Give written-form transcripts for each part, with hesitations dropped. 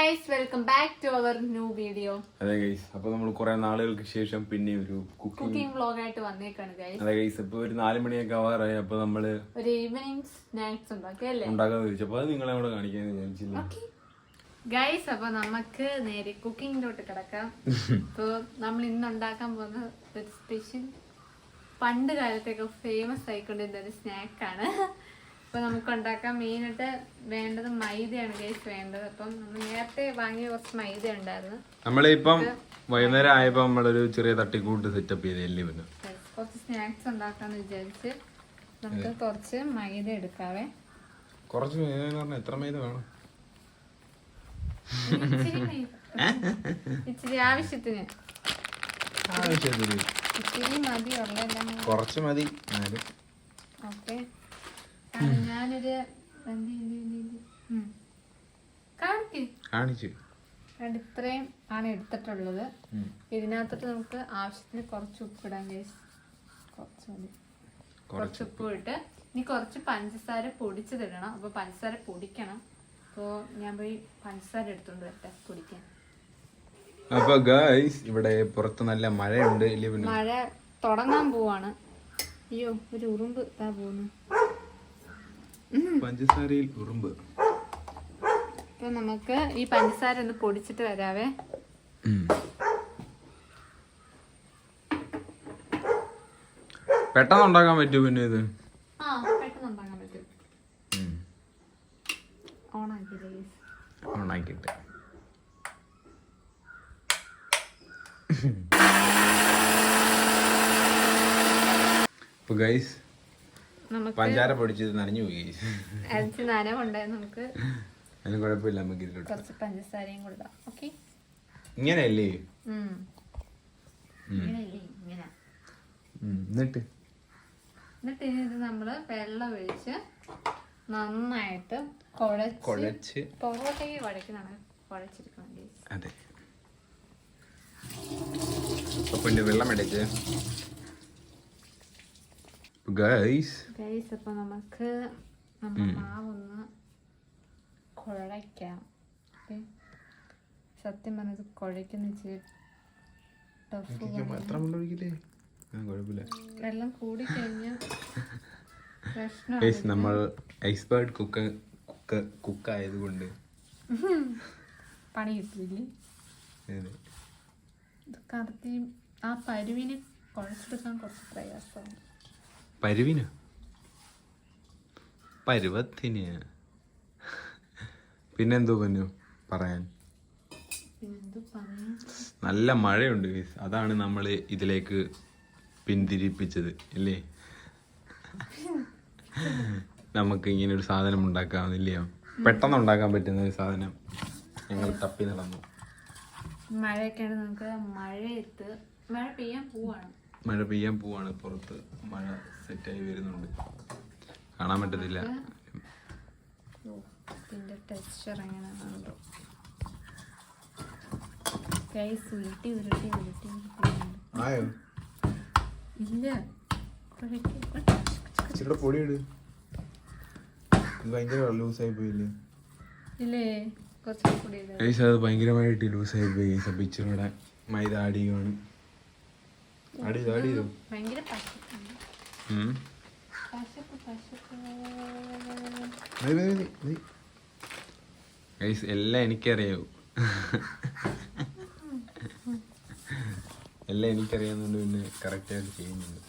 guys, welcome back to our new video. അതെ guys, അപ്പോൾ നമ്മൾ കുറെ നാളുകൾക്ക് ശേഷം പിന്നെ ഒരു കുക്കിംഗ് വ്ലോഗ് ആയിട്ട് വന്നേക്കാണ് ഗൈസ്. അതെ ഗൈസ്, ഇപ്പോൾ ഒരു 4 മണിയൊക്കെ ആവാറായി. അപ്പോൾ നമ്മൾ ഒരു ഈവനിങ് സ്നാക്സ് ഉണ്ടാക്കിയല്ലേ ഉണ്ടാക്കാൻ വിചാരിച്ചപ്പോൾ അത് നിങ്ങളെ കൂടെ കാണിക്കാൻ വിചാരിച്ചില്ല ഗൈസ്. അപ്പൊ നമുക്ക് നേരെ കുക്കിങ്ങിലോട്ട് കിടക്കാം. അപ്പോൾ നമ്മൾ ഇന്ന് ഉണ്ടാക്കാൻ പോകുന്ന ഒരു സ്പെഷ്യൽ പണ്ട് കാലത്തൊക്കെ ഫേമസ് ആയിക്കൊണ്ടിരുന്ന ഒരു സ്നാക്കാണ്. അപ്പൊ നമുക്ക് ഉണ്ടാക്കാൻ മെയിനായിട്ട് വേണ്ടത് മൈദയാണ് ഗൈസ് വേണ്ടത്. അപ്പം നമ്മൾ നേരത്തെ വാങ്ങിയ കുറച്ച് മൈദ ഉണ്ടായിരുന്നു. നമ്മളിപ്പം വൈകുന്നേരം ആയപ്പോ നമ്മളൊരു ചെറിയ തട്ടിക്കൂട്ട് സെറ്റപ്പ് ചെയ്തല്ലേ. പിന്നെ കുറച്ച് സ്നാക്സ് ഉണ്ടാക്കാന്ന് വിചാരിച്ച് നമുക്ക് കുറച്ച് മൈദ എടുക്കാവേ. കുറച്ച് മൈദ എന്ന് പറഞ്ഞാൽ എത്ര മൈദ വേണം? ഇച്ചിരി ആവശ്യത്തിന് ഇച്ചിരി മതി, ഉള്ളതെല്ലാം കുറച്ച് മതി. ഓക്കെ, ഞാനൊരു കാണിച്ചു ഇത്രയും ആണ് എടുത്തിട്ടുള്ളത്. ഇതിനകത്തോട്ട് നമുക്ക് ആവശ്യത്തിന് കുറച്ച് ഉപ്പിടാൻ ഗൈസ്. കുറച്ച് മതി, കുറച്ച് ഉപ്പ് ഇട്ട് ഇനി കുറച്ച് പഞ്ചസാര പൊടിച്ചതിടണം. അപ്പൊ പഞ്ചസാര പൊടിക്കണം. അപ്പോ ഞാൻ പോയി പഞ്ചസാര എടുത്തോണ്ട് വരട്ടെ പൊടിക്കാൻ. അപ്പൊ ഗൈസ്, ഇവിടെ പുറത്ത് നല്ല മഴയുണ്ട്. മഴ തുടങ്ങാൻ പോവാണ്. അയ്യോ, ഒരു ഉറുമ്പ് ഇതാ പോകുന്നു. പഞ്ചസാരയിൽ ഉറുമ്പ്. അപ്പൊ നമുക്ക് ഈ പഞ്ചസാര ഒന്ന് പൊടിച്ചിട്ട് വരാവേ. പെട്ടെന്ന് ഉണ്ടാക്കാൻ പറ്റുമോ? പിന്നെ ഇത് പെട്ടെന്ന് ഉണ്ടാക്കാൻ പറ്റും. ഓണാക്കിട്ട് ഇപ്പൊ ഗൈസ് പഞ്ചാര പൊടിച്ചത് നനഞ്ഞു പോയി. അരച്ച് നനവുണ്ടായി. നമുക്ക് അതിന് കുഴപ്പമില്ല, നമുക്ക് ഇതിലോട്ട് കുറച്ച് പഞ്ചസാരയും കൊടുക്കാം. ഓക്കെ, ഇങ്ങനെയല്ലേ? എന്നിട്ട് ഇത് നമ്മള് വെള്ളം ഒഴിച്ച് നന്നായിട്ട് കുഴച്ച് പുറകോട്ടേക്ക് വടക്കുന്നതാണ് കുഴച്ചെടുക്കണം. അതെ, പിന്നെ വെള്ളം എടുത്ത് ഗൈസ് അപ്പൊ നമുക്ക് നമ്മുടെ മാവൊന്ന് കുഴയ്ക്കാം. സത്യം പറഞ്ഞത് കുഴയ്ക്കുന്ന വെള്ളം കൂടി കഴിഞ്ഞാൽ നമ്മൾ എക്സ്പേർട്ട് കുക്ക് ആയതുകൊണ്ട് പണി കിട്ടില്ലേ. കറക്റ്റ് ആ പരുവിന് കുഴച്ചെടുക്കാൻ കുറച്ച് പ്രയാസമാണ്. പരുവത്തിന് പിന്നെന്തോ പറഞ്ഞു പറയാൻ? നല്ല മഴയുണ്ട്, അതാണ് നമ്മൾ ഇതിലേക്ക് പിന്തിരിപ്പിച്ചത് അല്ലേ. നമുക്ക് ഇങ്ങനെ ഒരു സാധനം ഉണ്ടാക്കാവുന്നില്ലയോ? പെട്ടെന്ന് ഉണ്ടാക്കാൻ പറ്റുന്ന ഒരു സാധനം ഞങ്ങൾ തപ്പി നടന്നു. മഴയൊക്കെയാണ്. നമുക്ക് മഴ പെയ്യാൻ പോവാണ്. പുറത്ത് മഴ സെറ്റായി വരുന്നുണ്ട്, കാണാൻ പറ്റത്തില്ല. ടെക്സ്ചർ എങ്ങനെയാണോ ഇച്ചിരി പൊടി ഇട്. ഭയങ്കര ലൂസായി പോയില്ലേ? അത് ഭയങ്കരമായിട്ട് ലൂസായി പോയി. അപ്പൊ ഇച്ചിരി കൂടെ മൈദ ആഡ് ചെയ്യുവാണ്. എല്ലാം എനിക്കറിയാവൂ. എല്ലാം എനിക്കറിയാവുന്നതുകൊണ്ട് പിന്നെ കറക്റ്റായിട്ട് ചെയ്യുന്നുണ്ട്.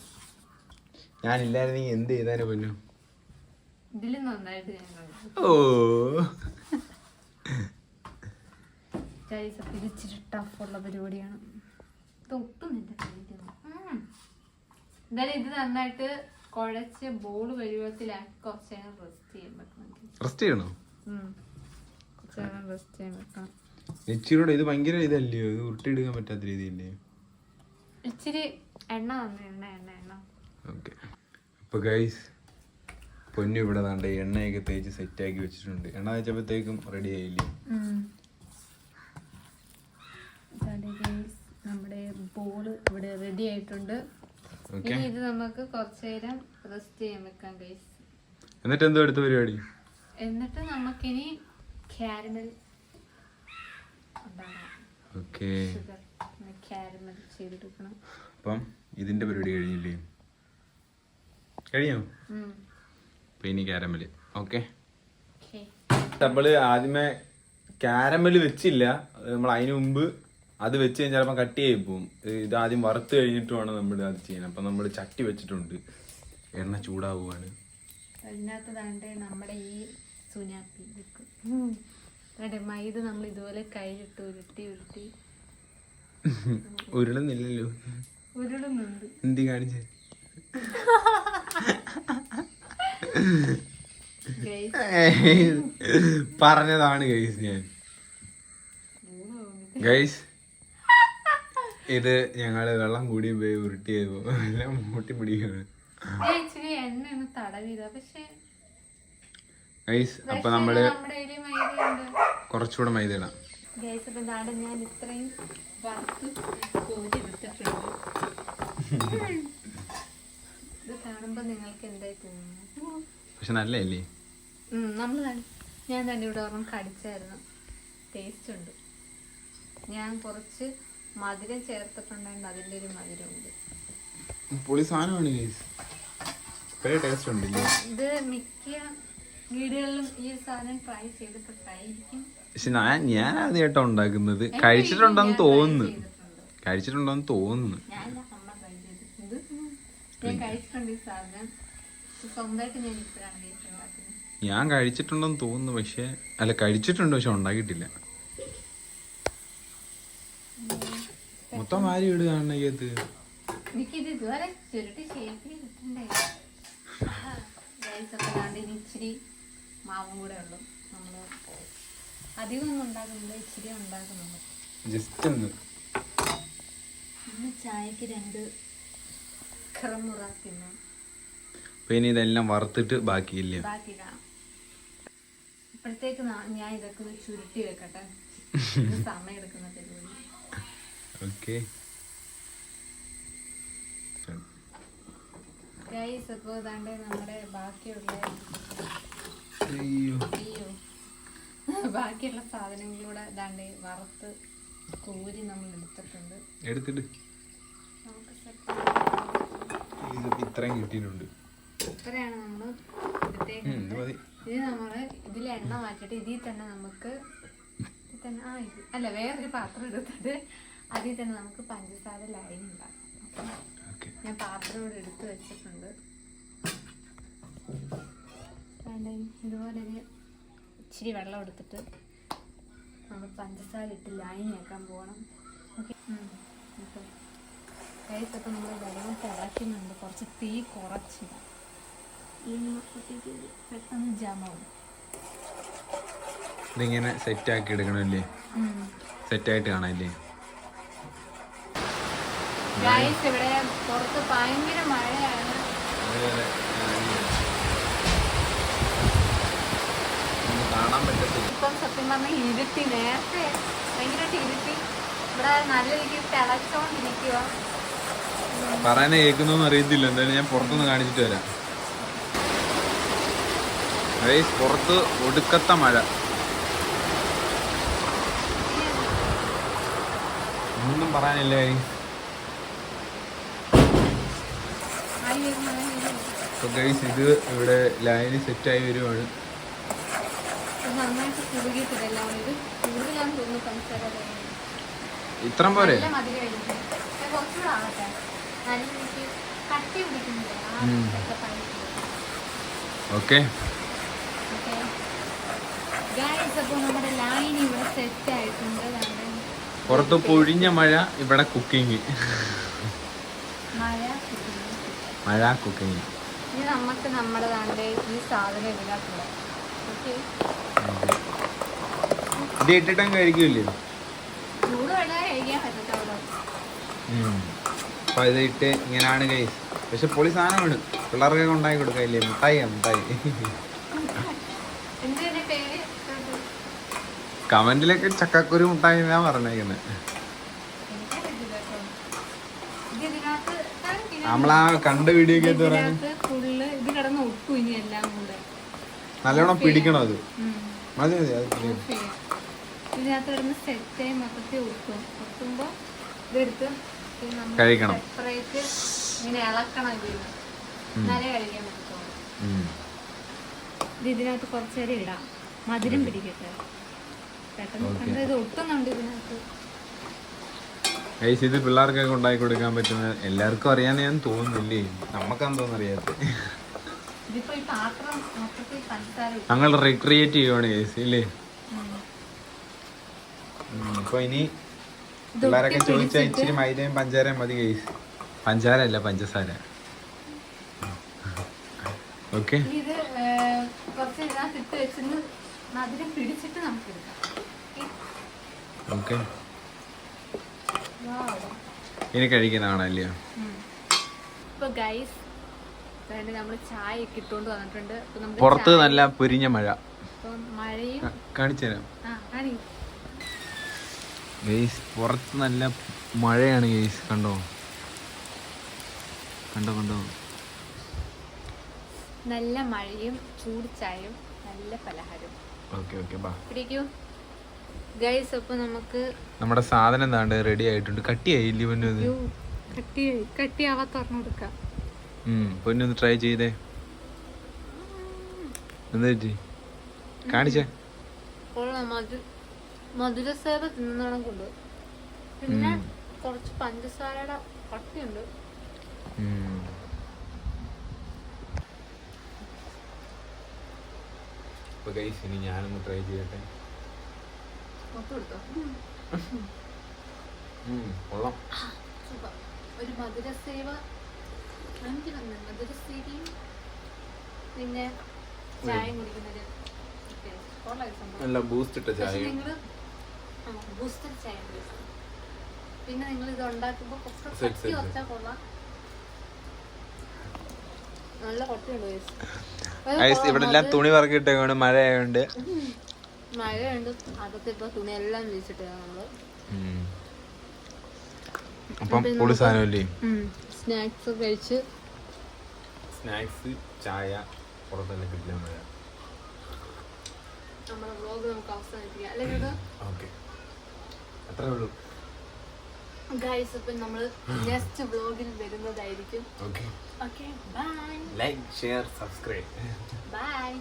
ഞാനില്ലായിരുന്നെങ്കിൽ എന്ത് ചെയ്താനെ പൊന്നു. ഓ ടഫുള്ള പരിപാടിയാണ്. എന്തായാലും ഇത് നന്നായിട്ട് കുഴച്ച് ബോൾ പരുവത്തിലാക്കി കുറച്ച് നേരം റെസ്റ്റ് ചെയ്യാൻ വെക്കണം. റെസ്റ്റ് ചെയ്യണോ? കുറച്ച് നേരം റെസ്റ്റ് ചെയ്യാൻ വെക്കണം. ഇച്ചിരിയുടെ ഇത് ഭയങ്കര ഇതല്ലയോ? ഇത് ഉരുട്ടിയെടുക്കാൻ പറ്റാത്ത രീതിയില്ലേ? ഇച്ചിരി എണ്ണ എണ്ണ. ഓക്കെ, അപ്പൊ ഗൈസ് പൊന്നു ഇവിടെ താണ്ട് എണ്ണയൊക്കെ തേച്ച് സെറ്റാക്കി വെച്ചിട്ടുണ്ട്. എണ്ണ തേച്ചപ്പോഴത്തേക്കും റെഡി ആയില്ലേ? നമ്മുടെ ബോള് ഇവിടെ റെഡി ആയിട്ടുണ്ട്. ഇനി ഇത് നമുക്ക് കുറച്ചു നേരം റെസ്റ്റ് ചെയ്യാൻ വെക്കാം ഗൈസ്. എന്നിട്ട് എന്തോ അടുത്ത പരിപാടി? എന്നിട്ട് നമുക്കിനി കാരമൽ ഓക്കെ. കാരമൽ ചെയ്തെടുക്കണം. അപ്പം ഇതിന്റെ പരിപാടി കഴിഞ്ഞില്ലേ? കഴിയോ? അപ്പൊ ഇനി കാരമല്. ഓക്കെ. നമ്മള് ആദ്യമേ കാരമല് വെച്ചില്ല, നമ്മൾ അതിനു മുമ്പ് അത് വെച്ച് കഴിഞ്ഞാൽ ചിലപ്പോൾ കട്ടി ആയി പോവും. ഇത് ആദ്യം വറുത്ത് കഴിഞ്ഞിട്ട് വേണം നമ്മൾ അത് ചെയ്യാൻ. അപ്പൊ നമ്മൾ ചട്ടി വെച്ചിട്ടുണ്ട്, എണ്ണ ചൂടാവുകയാണ്. അതിനകത്ത് താണ്ടെ നമ്മുടെ ഈ സുനാപ്പി വെക്കും. മൈദ നമ്മൾ ഇതുപോലെ കയ്യിലിട്ട് ഉരുട്ടി ഉരുട്ടി. ഉരുളുന്നില്ലല്ലോ. ഉരുളുന്നുണ്ട്. എന്തി കാണിച്ചേ? പറഞ്ഞതാണ് ഗൈസ്. ഞാൻ ഗൈസ് ഇത് ഞങ്ങള് വെള്ളം കൂടി പോയി ഉരുട്ടിയത് എല്ലാം മൂട്ടി പിടിക്കുകയാണ് ഗൈസ്. അപ്പൊ നമ്മള് കുറച്ചുകൂടെ മൈദ ഇടാം. ഞാൻ ഇത്രയും ഇത് കാണുമ്പോ നിങ്ങൾക്ക് എന്തായി തോന്നുന്നു? പക്ഷെ നല്ലല്ലേ? ഞാൻ തന്നെ ഇവിടെ ഒരെണ്ണം കടിച്ചായിരുന്നു. ടേസ്റ്റ് ഉണ്ട്. ഞാൻ കുറച്ച് മധുരം ചേർത്തിട്ടുണ്ടായിരുന്നു, അതിൻ്റെ ഒരു മധുരമുണ്ട്. പൊളി സാധനമാണ് ഗൈസ്. ടേസ്റ്റ് ഉണ്ടല്ലേ? ഇത് മിക്ക വീടുകളിലും ഈ സാധനം ട്രൈ ചെയ്തിട്ടുണ്ടായിരിക്കും. പക്ഷെ ഞാൻ ആദ്യമായിട്ടാണ് ഉണ്ടാക്കുന്നത്. കഴിച്ചിട്ടുണ്ടെന്ന് തോന്നുന്നു. ഞാൻ കഴിച്ചിട്ടുണ്ടെന്ന് തോന്നുന്നു. പക്ഷെ അല്ല, കഴിച്ചിട്ടുണ്ട് പക്ഷെ ഉണ്ടാക്കിയിട്ടില്ല. മൊത്തം വാരി ഇടുകയാണ് ഇത്. ഇച്ചിരി മാവും കൂടെ ഉള്ളു. നമ്മള് അധികം ഒന്നും ഉണ്ടാക്കുന്നില്ല, ഇച്ചിരി ഉണ്ടാക്കുന്നുണ്ട്. ജസ്റ്റ് ഒന്ന് ചായക്ക് 2 കറമുറ തിന്നു. പിന്നെ ഇതെല്ലാം വറുത്തിട്ട് ബാക്കിയില്ലേ? ബാക്കി കാണാം. ഇപ്പോഴത്തേക്ക് ഞാൻ ഇതൊക്കെ ചുരുട്ടി വെക്കട്ടെ. സമയം എടുക്കുന്ന പരിപാടി. ഓക്കെ. ഗൈസ്, അപ്പോൾ ഇതാണ്ട് നമ്മുടെ ബാക്കിയുള്ള ബാക്കിയുള്ള സാധനങ്ങളൂടെ ഇതാണ്ട് വറുത്ത് കോരി നമ്മൾ എടുത്തിട്ടുണ്ട്. നമുക്ക് ഇത്രയും കിട്ടിയിട്ടുണ്ട്. ഇത്രയാണ് നമ്മൾ എടുത്തേക്കുന്നത്. ഇത് നമ്മള് ഇതിൽ എണ്ണ മാറ്റിയിട്ട് ഇതിൽ തന്നെ നമുക്ക് അല്ല വേറൊരു പാത്രം എടുത്തിട്ട് അതിൽ തന്നെ നമുക്ക് പഞ്ചസാര ലൈൻ ഉണ്ടാക്കാം. ഞാൻ പാത്രം ഇവിടെ എടുത്ത് വെച്ചിട്ടുണ്ട്. ഇതുപോലെ ഇച്ചിരി വെള്ളം എടുത്തിട്ട് നമ്മൾ പഞ്ചസാര ഇട്ട് ലൈനാക്കാൻ പോകണം. ഓക്കെ. കൈസൊക്കെ നമ്മൾ വെള്ളം തിളയ്ക്കുന്നുണ്ട്. കുറച്ച് തീ കുറച്ച് പെട്ടെന്ന് ജമാവും. ഇതിങ്ങനെ സെറ്റാക്കി എടുക്കണല്ലേ? സെറ്റായിട്ട് കാണാല്ലേ? ഗൈസ്, ഇവിടെ പുറത്ത് ഭയങ്കര മഴയാണ്. കാണാൻ പറ്റത്തില്ല. ഇപ്പം സത്യം പറഞ്ഞാൽ ഇരുട്ടി, നേരത്തെ ഭയങ്കരമായിട്ട് ഇരുട്ടി. ഇവിടെ നല്ല രീതിയിൽ തിളച്ചോണ്ടിരിക്കുക. പറയാൻ കേൾക്കുന്നൊന്നും അറിയത്തില്ല. എന്തായാലും ഞാൻ പുറത്തുനിന്ന് കാണിച്ചിട്ട് വരാം. ഗൈസ്, പുറത്ത് ഒടുക്കത്ത മഴ. ഒന്നും പറയാനില്ല. ഗൈസ്, ഇത് ഇവിടെ ലൈന് സെറ്റായി വരുവാണ്. ഇത്ര പോരെ? ഓക്കെ. പുറത്ത് പൊഴിഞ്ഞ മഴ, ഇവിടെ കുക്കിംഗ്. മഴ കുക്കിംഗ്. ഇനി നമുക്ക് നമ്മുടെ ഈ സാധനം ഇതിനകത്ത് ഇത് ഇട്ടിട്ടങ്ങ് കഴിക്കില്ലേ? ചൂട് വെള്ളം കഴിക്കാൻ പറ്റത്തുള്ളൂ. അപ്പൊ ഇത് ഇട്ട് ഇങ്ങനെയാണ് ഗൈസ്. പക്ഷെ പൊളി സാധനമാണ്. പിള്ളേർക്കൊക്കെ ഉണ്ടാക്കി കൊടുക്കാല്ലേ? മുട്ടായി. കമന്റിലൊക്കെ ചക്കക്കുരു മുട്ടായി ഞാൻ പറഞ്ഞേക്കുന്നത്. നമ്മളാ കണ്ട വീഡിയോ ഒക്കെ നല്ലോണം പിടിക്കണം. അത് മതി. ഇതിനകത്ത് കിടന്ന് സെറ്റായി മൊത്തത്തിൽ ഒട്ടുമ്പോൾ ഇതെടുത്ത് കഴിക്കണം. സെപ്പറേറ്റ് ഇങ്ങനെ ഇളക്കണം ഇതിന്, എന്നാലേ കഴിക്കാൻ പറ്റത്തുള്ളൂ. ഇത് ഇതിനകത്ത് കുറച്ച് നേരം ഇടാം, മധുരം പിടിക്കട്ടെ. പെട്ടെന്ന് ഇത് ഒട്ടുന്നുണ്ട് ഇതിനകത്ത്. ഇത് പിള്ളേർക്കൊക്കെ ഉണ്ടാക്കി കൊടുക്കാൻ പറ്റുന്ന എല്ലാവർക്കും അറിയാന്ന് ഞാൻ തോന്നുന്നില്ലേ, നമുക്കെന്തോന്ന് അറിയാത്ത. ഇതിപ്പോ ഈ പാത്രം മൊത്തത്തിൽ പഞ്ചസാര ഞങ്ങൾ റിക്രിയേറ്റ് ചെയ്യുവാണ് ഗൈസ് ഇല്ലേ. അപ്പൊ ഇനി പിള്ളേരൊക്കെ ചോദിച്ചാൽ ഇച്ചിരി മൈദയും പഞ്ചാരയും മതി ഗൈസ്. പഞ്ചാര അല്ല, പഞ്ചസാര. ഓക്കെ, ഇത് കുറച്ച് ഇതിനകത്ത് ഇട്ട് വെച്ചിട്ട് മധുരം പിടിച്ചിട്ട് നമുക്ക് എടുക്കാം. ഓക്കെ, ഇനി കഴിക്കുന്നതാണല്ലേ. ഇപ്പൊ ഗൈസ് നമ്മള് ചായ ഒക്കെ ഇട്ടുകൊണ്ട് വന്നിട്ടുണ്ട്. പുറത്ത് നല്ല പൊരിഞ്ഞ മഴ. മഴയും കാണിച്ചുതരാം ഗൈസ്, പുറത്ത് നല്ല മഴയാണ് ഗൈസ്. കണ്ടോ കണ്ടോ കണ്ടോ, നല്ല മഴയും ചൂട് ചായയും നല്ല പലഹാരവും. ഓക്കെ ഓക്കെ, ബാ പിടിക്കൂ ഗൈസ്. അപ്പൊ നമുക്ക് നമ്മുടെ സാധനം എന്താണ്ട് റെഡി ആയിട്ടുണ്ട്. കട്ടിയായില്ലേ പൊന്നു? കട്ടിയാവാ തുറന്നു കൊടുക്കാം. പൊന്നൊന്ന് ട്രൈ ചെയ്തേ. എന്താ പറ്റി കാണിച്ചേ? മധുരസേവ തിന്നണം കൊണ്ട് പിന്നെ കുറച്ച് പഞ്ചസാരയുടെ കട്ടിയുണ്ട്. ഇനി ഞാനൊന്ന് ട്രൈ ചെയ്യട്ടെ. ഒരു മധുരസേവ മധുരസേവയും പിന്നെ ചായ കുടിക്കുന്നത് നല്ല ബൂസ്റ്റ് ഇട്ട ചായ. ബൂസ്റ്റർ ചായ. പിന്നെ നിങ്ങൾ ഇത് ഉണ്ടാക്കുമ്പോ കുറച്ചാ കൊള്ളാം. നല്ല കൊട്ടയുണ്ട്. ഇവിടെ എല്ലാം തുണി പറക്കിട്ടേക്കാണ്, മഴ ആയതുകൊണ്ട്. മഴയുണ്ട്, അതൊക്കെ ഇപ്പൊ തുണിയെല്ലാം വിരിച്ചിട്ട് നമ്മള്. അപ്പം പൊളി സാധനമല്ലേ. സ്നാക്സ് കഴിച്ച് സ്നാക്സ് ചായ പുറത്തെല്ലാം കിട്ടില്ല. മഴ നമ്മുടെ വ്ലോഗ് നമുക്ക് അവസാനിപ്പിക്കാം അല്ലേ? ഓക്കെ, അത്രേ ഉള്ളൂ ഗൈസ്. അപ്പം നമ്മൾ നെക്സ്റ്റ് വ്ലോഗിൽ വരുന്നതായിരിക്കും. Okay, okay, bye. Like share subscribe. By.